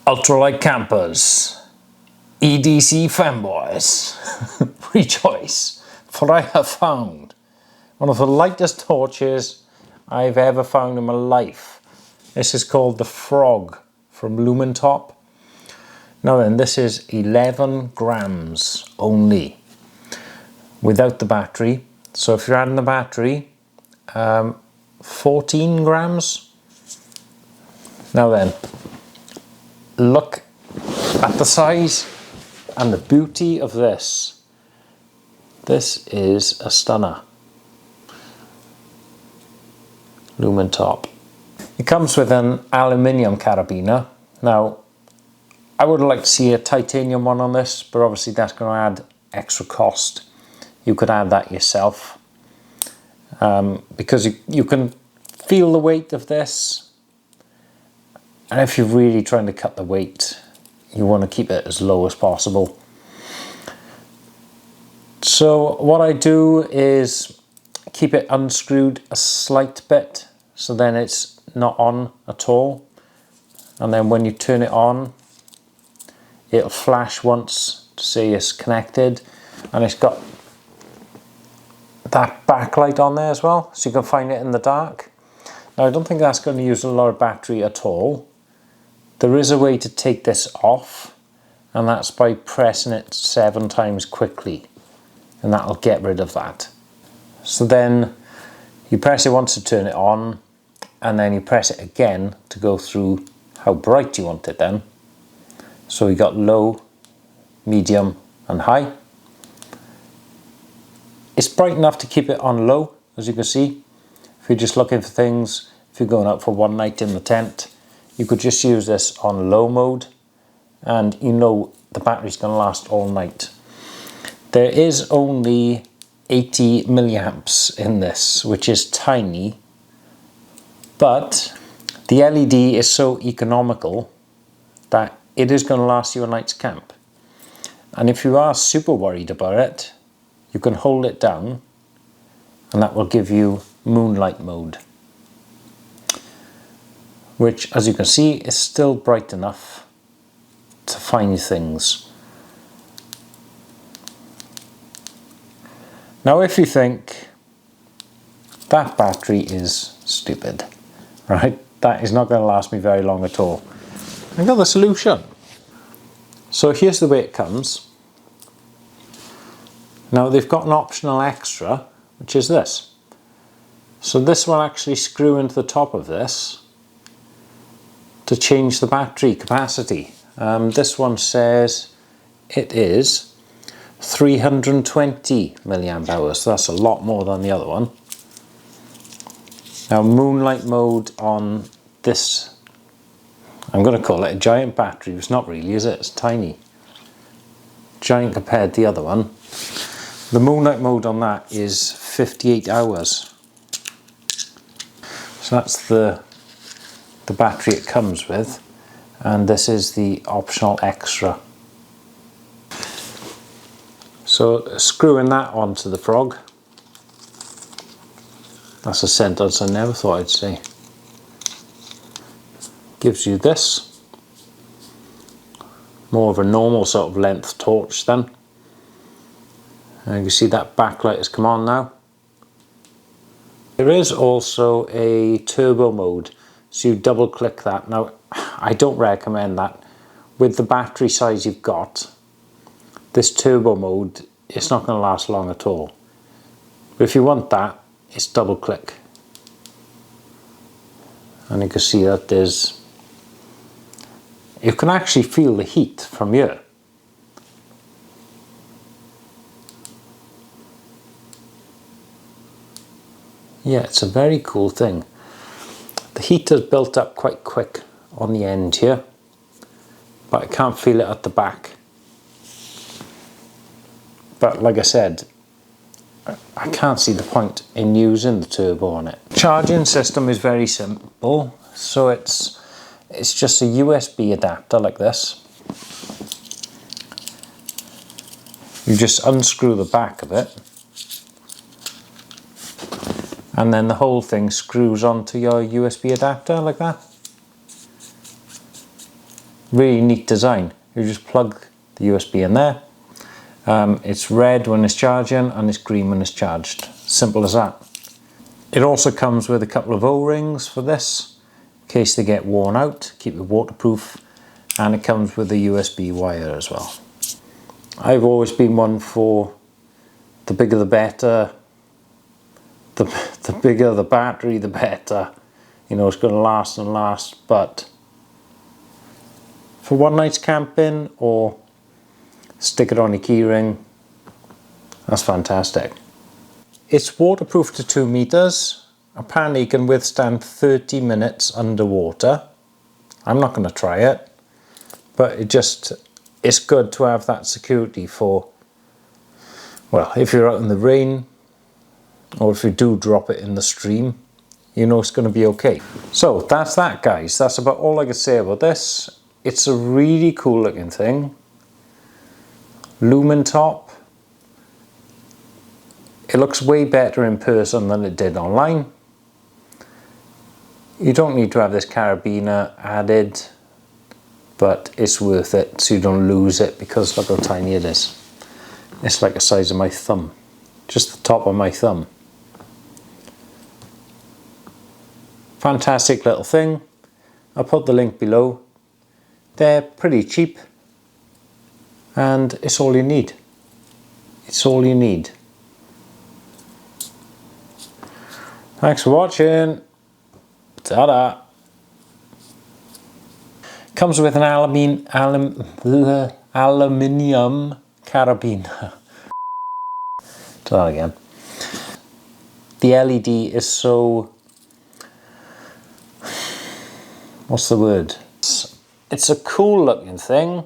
Ultralight campers, EDC fanboys, rejoice, for I have found one of the lightest torches I've ever found in my life. This is called the Frog from Lumintop. Now then, this is 11 grams only without the battery. So if you're adding the battery, 14 grams. Now then, look at the size and the beauty of this. This is a stunner. Lumintop. It comes with an aluminium carabiner. Now, I would like to see a titanium one on this, but obviously that's going to add extra cost. You could add that yourself. Because you can feel the weight of this. And if you're really trying to cut the weight, you want to keep it as low as possible. So what I do is keep it unscrewed a slight bit, so then it's not on at all. And then when you turn it on, it'll flash once to say it's connected, and it's got that backlight on there as well, so you can find it in the dark. Now I don't think that's going to use a lot of battery at all. There is a way to take this off, and that's by pressing it 7 times quickly, and that'll get rid of that. So then you press it once to turn it on, and then you press it again to go through how bright you want it then. So we got low, medium and high. It's bright enough to keep it on low, as you can see. If you're just looking for things, if you're going out for one night in the tent, you could just use this on low mode, and you know the battery's going to last all night. There is only 80 milliamps in this, which is tiny, but the LED is so economical that it is going to last you a night's camp. And if you are super worried about it, you can hold it down, and that will give you moonlight mode, which, as you can see, is still bright enough to find things. Now if you think that battery is stupid, right, that is not going to last me very long at all, I got the solution. So here's the way it comes. Now they've got an optional extra, which is this. So this will actually screw into the top of this to change the battery capacity. This one says it is 320 milliamp hours, so that's a lot more than the other one. Now moonlight mode on this, I'm going to call it a giant battery. It's not really, is it? It's tiny. Giant compared to the other one. The moonlight mode on that is 58 hours. So that's the battery it comes with, and this is the optional extra. So screwing that onto the Frog, that's a sentence I never thought I'd say, gives you this, more of a normal sort of length torch then. And you see that backlight has come on now. There is also a turbo mode, so you double click that. Now I don't recommend that. With the battery size you've got, this turbo mode, it's not going to last long at all. But if you want that, it's double click. And you can see that there's, you can actually feel the heat from here. Yeah, it's a very cool thing. The heat has built up quite quick on the end here, but I can't feel it at the back. But like I said, I can't see the point in using the turbo on it. Charging system is very simple. So it's just a USB adapter like this. You just unscrew the back of it, and then the whole thing screws onto your USB adapter like that. Really neat design. You just plug the USB in there. It's red when it's charging and it's green when it's charged. Simple as that. It also comes with a couple of O-rings for this, in case they get worn out, keep it waterproof, and it comes with a USB wire as well. I've always been one for the bigger the better, the bigger the battery the better. You know, it's going to last and last, but for one night's camping or stick it on your keyring, that's fantastic. It's waterproof to 2 meters. Apparently it can withstand 30 minutes underwater. I'm not going to try it, but it's good to have that security for, well, if you're out in the rain or if you do drop it in the stream, you know it's going to be okay. So that's that, guys. That's about all I can say about this. It's a really cool looking thing. Lumintop. It looks way better in person than it did online. You don't need to have this carabiner added, but it's worth it so you don't lose it, because look how tiny it is. It's like the size of my thumb, just the top of my thumb. Fantastic little thing. I'll put the link below. They're pretty cheap and it's all you need. It's all you need. Thanks for watching. Ta-da. Comes with an aluminium carabiner. Try that again. The LED is so, what's the word? It's a cool looking thing.